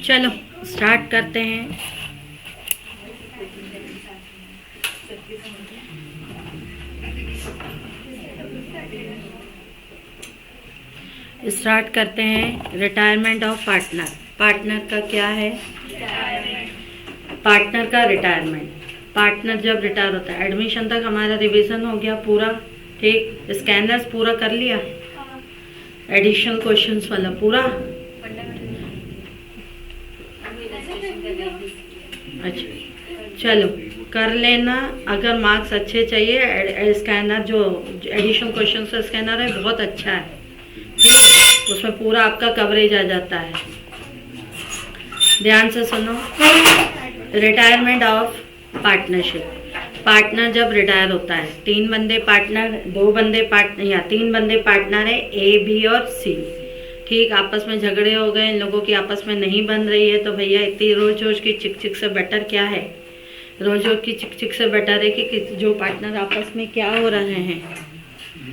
चलो स्टार्ट करते हैं। स्टार्ट करते हैं। Retirement of partner. पार्टनर का क्या है? पार्टनर का रिटायरमेंट। पार्टनर जब रिटायर होता है, एडमिशन तक हमारा रिवीजन हो गया पूरा, ठीक। स्कैनर्स पूरा कर लिया, एडिशनल क्वेश्चंस वाला पूरा। अच्छा चलो कर लेना। अगर मार्क्स अच्छे चाहिए, स्कैनर जो एडिशनल क्वेश्चन का स्कैनर है बहुत अच्छा है, ठीक। उसमें पूरा आपका कवरेज आ जाता है। ध्यान से सुनो। Retirement of partnership. पार्टनर जब रिटायर होता है, 3 बंदे पार्टनर, 2 बंदे पार्टनर या 3 बंदे पार्टनर है, ए बी और सी, ठीक। आपस में झगड़े हो गए, इन लोगों की आपस में नहीं बन रही है, तो भैया इतनी रोज रोज की चिक चिक से बेटर क्या है? रोज रोज की चिक चिक से बेटर है कि जो पार्टनर आपस में क्या हो रहे हैं,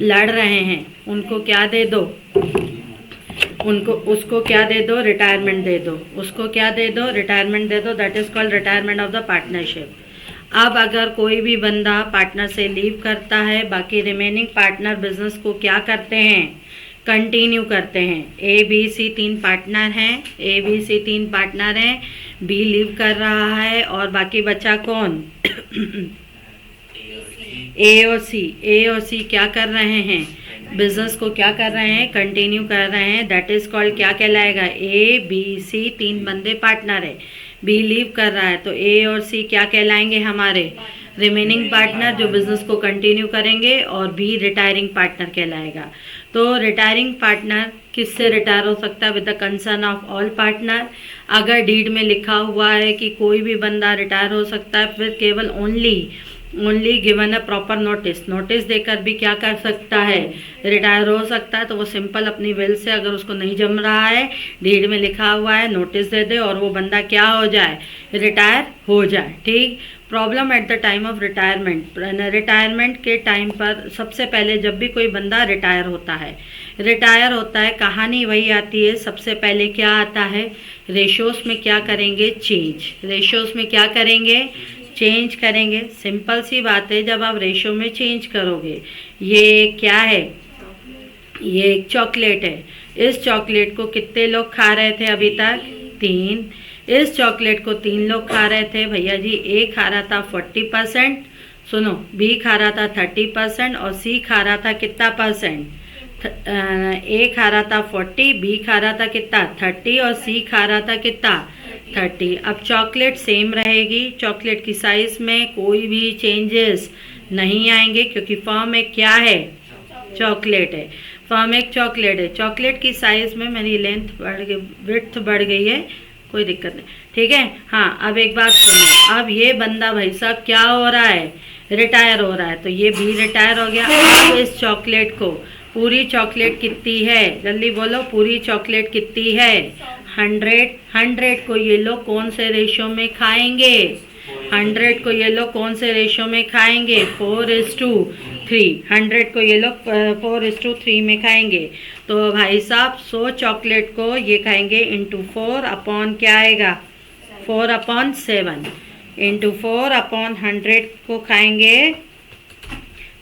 लड़ रहे हैं, उनको क्या दे दो, उसको क्या दे दो? रिटायरमेंट दे दो। उसको क्या दे दो? रिटायरमेंट दे दो। That is called retirement of the partnership. अब अगर कोई भी बंदा पार्टनर से लीव करता है, बाकी रिमेनिंग पार्टनर बिजनेस को क्या करते हैं? कंटिन्यू करते हैं। ए बी सी 3 पार्टनर हैं, ए बी सी 3 पार्टनर हैं, बी लीव कर रहा है और बाकी बचा कौन? ए और सी। ए और सी क्या कर रहे हैं? बिजनेस को क्या कर रहे हैं? कंटिन्यू कर रहे हैं। दैट इज कॉल्ड क्या कहलाएगा? ए बी सी 3 बंदे पार्टनर है, बी लीव कर रहा है, तो ए और सी क्या कहलाएंगे? हमारे रिमेनिंग पार्टनर जो बिजनेस को कंटिन्यू करेंगे, और बी रिटायरिंग पार्टनर कहलाएगा। तो रिटायरिंग पार्टनर किससे रिटायर हो सकता है? With the concern of all partner. अगर डीड में लिखा हुआ है कि कोई भी बंदा रिटायर हो सकता है, फिर केवल only given a proper notice, notice देकर भी क्या कर सकता है? रिटायर हो सकता है। तो वो सिंपल अपनी विल से, अगर उसको नहीं जम रहा है, डीड में लिखा हुआ है, नोटिस दे दे और वो बंदा क्या हो जाए? रिटायर हो जाए, ठीक। Problem at the time of retirement. Retirement के टाइम पर सबसे पहले जब भी कोई बंदा रिटायर होता है, कहानी वही आती है। सबसे पहले क्या आता है? रेशोस में क्या करेंगे? चेंज। रेशोस में क्या करेंगे? चेंज करेंगे। सिंपल सी बात है, जब आप रेशो में चेंज करोगे, ये क्या है? ये एक चॉकलेट है। इस चॉकलेट को कितने लोग खा रहे थे अभी तक? 3। इस चॉकलेट को 3 लोग खा रहे थे भैया जी। ए खा रहा था 40%, सुनो, बी खा रहा था 30% और सी खा रहा था कितना परसेंट? ए खा रहा था 40, बी खा रहा था कितना? 30 और सी खा रहा था कितना? 30। अब चॉकलेट सेम रहेगी, चॉकलेट की साइज में कोई भी चेंजेस नहीं आएंगे, क्योंकि फॉर्म एक क्या है? चॉकलेट है। फॉर्म एक चॉकलेट है। चॉकलेट की साइज में मेरी लेंथ बढ़ गई, विड्थ बढ़ गई है, कोई दिक्कत नहीं, ठीक है। हाँ, अब एक बात सुनो। अब ये बंदा भाई साहब क्या हो रहा है? रिटायर हो रहा है, तो ये भी रिटायर हो गया। अब इस चॉकलेट को, पूरी चॉकलेट कितनी है? जल्दी बोलो, पूरी चॉकलेट कितनी है? 100 को ये लोग कौन से रेशो में खाएंगे? 100 को ये लोग कौन से रेशो में खाएंगे? 4:3। 100 को ये लोग 4:3 में खाएंगे। तो भाई साहब 100 चॉकलेट को ये खाएंगे इंटू 4 अपॉन क्या आएगा? 4/7 इंटू 4/100 को खाएंगे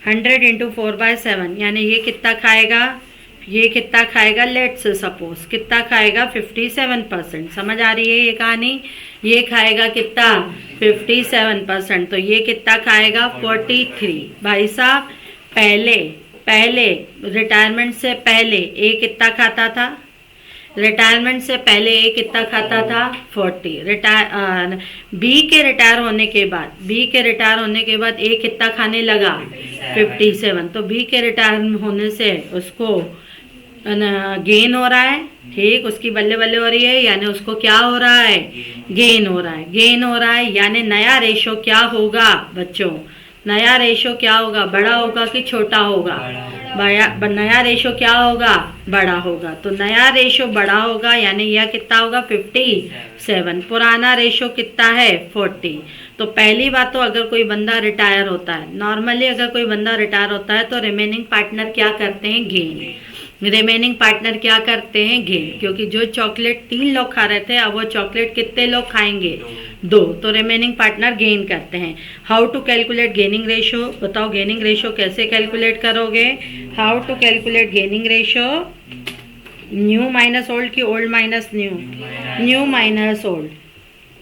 100 इंटू 4/7, यानी ये कितना खाएगा? ये कितना खाएगा? लेट्स सपोज कितना खाएगा? 57%। समझ आ रही है ये कहानी? ये खाएगा कितना? 57%। तो ये कितना खाएगा? 43। भाई साहब पहले रिटायरमेंट से पहले ए कितना खाता था? रिटायरमेंट से पहले ए कितना खाता था? 40। बी के रिटायर होने के बाद ए कितना खाने लगा? 57। तो बी के रिटायर होने से उसको गेन हो रहा है, ठीक। उसकी बल्ले बल्ले हो रही है, यानी उसको क्या हो रहा है? गेन हो रहा है। यानी नया रेशो क्या होगा बच्चों? नया रेशो क्या होगा? बड़ा होगा कि छोटा होगा? नया रेशो क्या होगा? बड़ा होगा। तो नया रेशो बड़ा होगा, यानी यह कितना होगा? 57। पुराना रेशो कितना है? 40। तो पहली बात तो अगर कोई बंदा रिटायर होता है, नॉर्मली अगर कोई बंदा रिटायर होता है तो रिमेनिंग पार्टनर क्या करते हैं? गेन। रिमेनिंग पार्टनर क्या करते हैं, गेन, क्योंकि जो चॉकलेट 3 लोग खा रहे थे अब वो चॉकलेट कितने लोग खाएंगे, 2, तो रिमेनिंग पार्टनर गेन करते हैं। How to calculate gaining ratio, बताओ गेनिंग रेशियो कैसे कैलकुलेट करोगे। How to calculate gaining ratio, new minus old की old minus new, new minus old,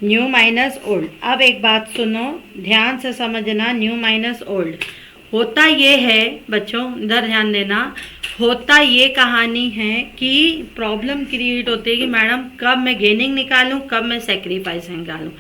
new minus old. अब एक बात सुनो, ध्यान से समझना, न्यू माइनस ओल्ड होता ये है बच्चों, इधर ध्यान देना, होता ये कहानी है कि प्रॉब्लम क्रिएट होती है कि मैडम कब मैं गेनिंग निकालूं, कब मैं सेक्रीफाइस निकालूं।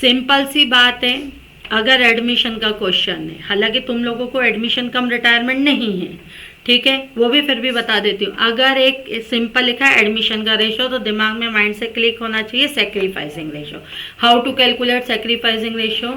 सिंपल सी बात है, अगर एडमिशन का क्वेश्चन है, हालांकि तुम लोगों को एडमिशन कम रिटायरमेंट नहीं है, ठीक है, वो भी फिर भी बता देती हूँ। अगर एक सिंपल लिखा है एडमिशन का रेशो, तो दिमाग में माइंड से क्लिक होना चाहिए sacrificing ratio. How to calculate sacrificing ratio,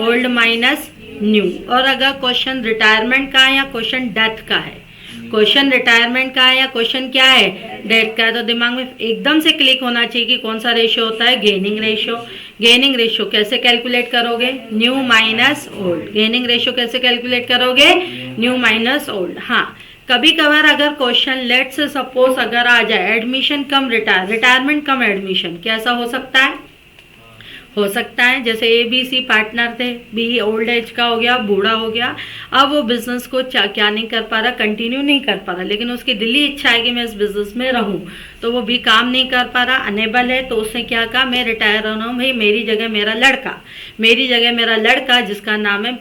old minus new. और अगर क्वेश्चन रिटायरमेंट का है या क्वेश्चन डेथ का है, क्वेश्चन रिटायरमेंट का है या क्वेश्चन क्या है, डेथ का है, तो दिमाग में एकदम से क्लिक होना चाहिए कि कौन सा रेशियो होता है, गेनिंग रेशियो। गेनिंग रेशियो कैसे कैलकुलेट करोगे, new minus old. Gaining ratio कैसे कैलकुलेट करोगे, न्यू माइनस ओल्ड। हाँ, कभी कभार अगर क्वेश्चन लेट से सपोज अगर आ जाए एडमिशन कम रिटायरमेंट कम एडमिशन, कैसा हो सकता है, हो सकता है जैसे ABC पार्टनर थे, B ओल्ड एज का हो गया, बूढ़ा हो गया, अब वो बिजनेस को क्या नहीं कर पा रहा, कंटिन्यू नहीं कर पा रहा, लेकिन उसकी दिली इच्छा है कि मैं इस बिजनेस में रहूं, तो वो भी काम नहीं कर पा रहा, अनेबल है, तो उसने क्या कहा, मैं रिटायर होना हूँ भाई, मेरी जगह मेरा लड़का जिसका नाम है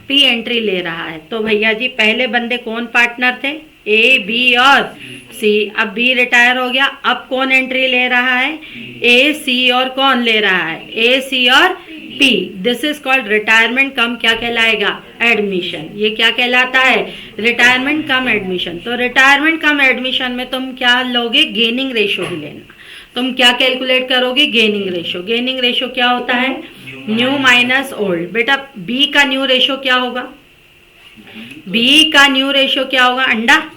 P एंट्री ले रहा है। तो भैया जी पहले बंदे कौन पार्टनर थे, A, B और C। अब B रिटायर हो गया, अब कौन एंट्री ले रहा है, A, C और कौन ले रहा है, A, C और P। This is called retirement cum क्या कहलाएगा, एडमिशन। ये क्या कहलाता है, रिटायरमेंट कम एडमिशन। तो रिटायरमेंट कम एडमिशन में तुम क्या लोगे, गेनिंग रेशियो ही लेना। तुम क्या कैलकुलेट करोगे, गेनिंग रेशियो। गेनिंग रेशियो क्या होता है, न्यू माइनस ओल्ड। बेटा B का न्यू रेशियो क्या होगा, B का न्यू रेशियो क्या होगा, अंडा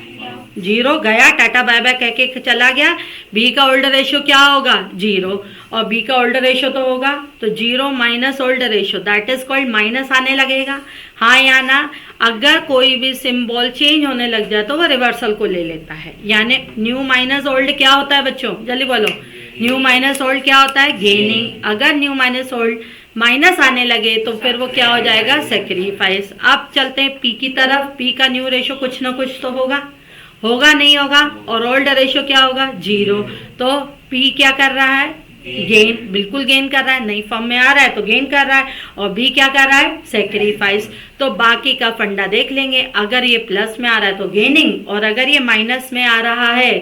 0 गया, टाटा बाय बाय कह के चला गया। B का ओल्ड रेशियो क्या होगा, 0, और B का ओल्ड रेशियो तो होगा, तो 0 minus old ratio, that is called minus आने लगेगा, हाँ या ना। अगर कोई भी सिंबल चेंज होने लग जाए तो वो रिवर्सल को ले लेता है, यानी न्यू माइनस ओल्ड क्या होता है बच्चों, जल्दी बोलो, न्यू माइनस ओल्ड क्या होता है, गेनिंग। अगर न्यू माइनस ओल्ड माइनस आने लगे तो फिर वो क्या हो जाएगा, सेक्रीफाइस। अब चलते हैं P की तरफ। P का न्यू रेशियो कुछ ना कुछ तो होगा नहीं होगा, और ओल्ड रेशियो क्या होगा, 0। तो P क्या कर रहा है, गेन, बिल्कुल गेन कर रहा है, नई फॉर्म में आ रहा है तो गेन कर रहा है, और B क्या कर रहा है, सेक्रीफाइस। तो बाकी का फंडा देख लेंगे, अगर ये प्लस में आ रहा है तो गेनिंग, और अगर ये माइनस में आ रहा है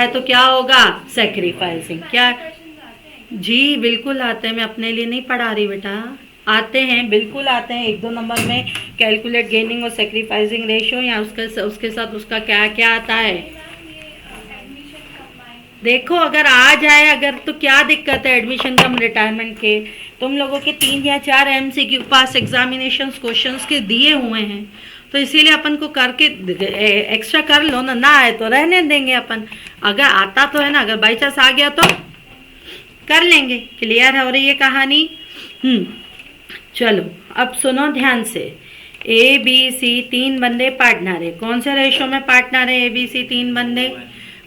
तो क्या होगा, सेक्रीफाइसिंग। क्या जी बिल्कुल आते हैं, मैं अपने लिए नहीं पढ़ा रही बेटा, आते हैं, बिल्कुल आते हैं। 1-2 नंबर में कैलकुलेट गेनिंग और सेक्रीफाइसिंग रेशियो, या उसके साथ उसका क्या क्या आता है, देखो अगर आ जाए अगर तो क्या दिक्कत है। एडमिशन कम रिटायरमेंट के तुम लोगों के 3 या 4 MCQ पास एग्जामिनेशन क्वेश्चंस के दिए हुए हैं, तो इसीलिए अपन को करके एक्स्ट्रा कर लो ना आए तो रहने देंगे अपन। अगर आता तो है ना, अगर बाई चांस आ गया तो कर लेंगे। क्लियर हो रही है कहानी। चलो अब सुनो ध्यान से। ABC 3 बंदे पार्टनर है, कौन से रेशो में पार्टनर है ABC 3 बंदे,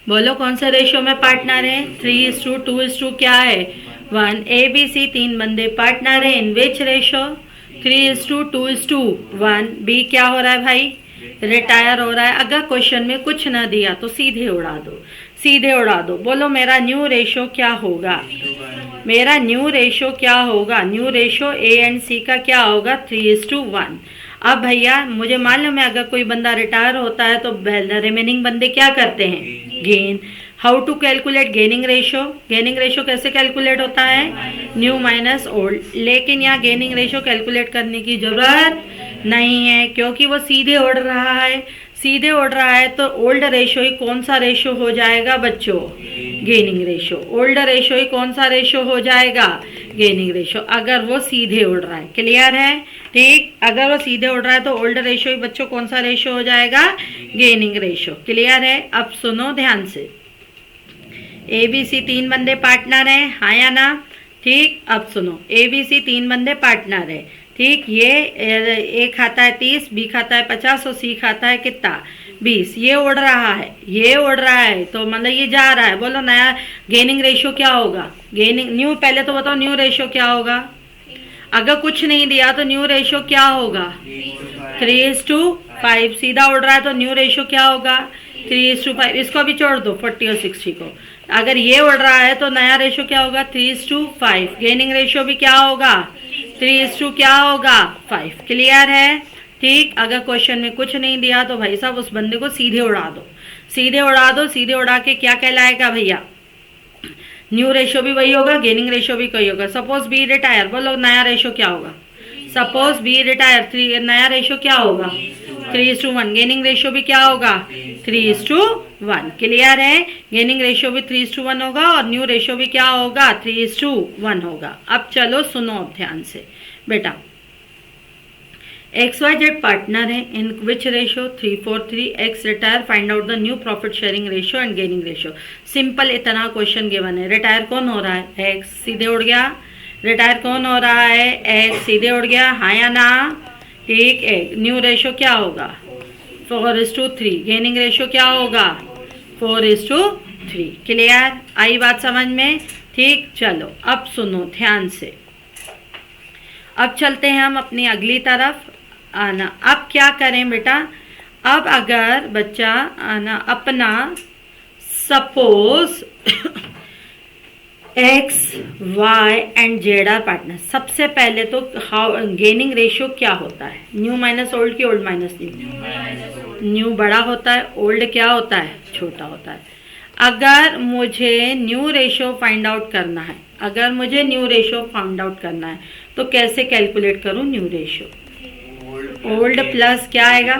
बोलो कौन से रेशो में पार्टनर है, 3:2 क्या है, 1। ABC 3 बंदे पार्टनर है, इन विच रेशो, 3:2:1। B क्या हो रहा है भाई, रिटायर हो रहा है। अगर क्वेश्चन में कुछ ना दिया तो सीधे उड़ा दो। बोलो मेरा न्यू रेशो क्या होगा, new ratio A and C का क्या होगा, 3:1। अब भैया मुझे मालूम है अगर कोई बंदा रिटायर होता है तो रिमेनिंग बंदे क्या करते हैं, gain. How to calculate gaining ratio कैसे कैलकुलेट होता है, न्यू माइनस ओल्ड। लेकिन यहाँ गेनिंग रेशो कैलकुलेट करने की जरूरत नहीं है, क्योंकि वो सीधे उड़ रहा है तो ओल्ड रेशो ही कौन सा रेशो हो जाएगा बच्चों, गेनिंग रेशो। ओल्ड रेशो ही कौन सा रेशो हो जाएगा, गेनिंग रेशो, अगर वो सीधे उड़ रहा है। क्लियर है, ठीक। अगर वो सीधे उड़ रहा है तो ओल्ड रेशो ही बच्चों कौन सा रेशो हो जाएगा, गेनिंग रेशो। क्लियर है। अब सुनो ध्यान से, ABC 3 बंदे पार्टनर हैं, हाँ या ना, ठीक। अब सुनो, ABC 3 बंदे पार्टनर है, ठीक। ये A खाता है 30, B खाता है 50 और C खाता है कितना, 20, ये उड़ रहा है, ये उड़ रहा है, तो मतलब ये जा रहा है। बोलो नया गेनिंग रेशियो क्या होगा? गेनिंग न्यू, पहले तो बताओ न्यू रेशियो क्या होगा? अगर कुछ नहीं दिया तो न्यू रेशियो क्या होगा? 3:5। सीधा उड़ रहा है तो न्यू रेशियो क्या होगा? 3:5। इसको भी छोड़ दो 40 और 60 को। अगर ये उड़ रहा है तो नया रेशियो क्या होगा? 3:5। गेनिंग रेशियो भी क्या होगा? 3 क्या होगा? 5। क्लियर है? ठीक। अगर क्वेश्चन में कुछ नहीं दिया तो भाई साहब उस बंदे को सीधे उड़ा दो, सीधे उड़ा दो। सीधे उड़ा के क्या कहलाएगा भैया? न्यू रेशियो भी वही होगा, गेनिंग रेशियो भी वही होगा। सपोज बी रिटायर, बोलो नया रेशियो क्या होगा? सपोज बी रिटायर, नया रेशियो क्या होगा? 3:1। गेनिंग रेशियो भी क्या होगा? 3:1। क्लियर है? गेनिंग रेशियो भी 3:1 होगा और न्यू रेशियो भी क्या होगा? 3:1 होगा। अब चलो सुनो ध्यान से बेटा। XYZ पार्टनर है, in which ratio? 3:4:3। X retire, find out the new profit sharing ratio and gaining ratio. Simple इतना क्वेश्चन गिवन है। रिटायर कौन हो रहा है? X। सीधे उड़ गया। रिटायर कौन हो रहा है? X। सीधे उड़ गया, हाँ या ना? ठीक है। न्यू रेशियो क्या होगा? 4:3। गेनिंग रेशियो क्या होगा? 4:3। क्लियर? आई बात समझ में? ठीक। चलो अब सुनो ध्यान से। अब चलते हैं हम अपनी अगली तरफ। आना, अब क्या करें बेटा? अब अगर बच्चा आना अपना suppose X, Y and Z are partner. सबसे पहले तो हाउ गेनिंग रेशियो क्या होता है? न्यू माइनस ओल्ड की ओल्ड माइनस न्यू? न्यू बड़ा होता है, ओल्ड क्या होता है? छोटा होता है। अगर मुझे न्यू रेशियो फाइंड आउट करना है, अगर मुझे न्यू रेशियो फाइंड आउट करना है तो कैसे कैलकुलेट करूं न्यू रेशियो? ओल्ड प्लस क्या आएगा?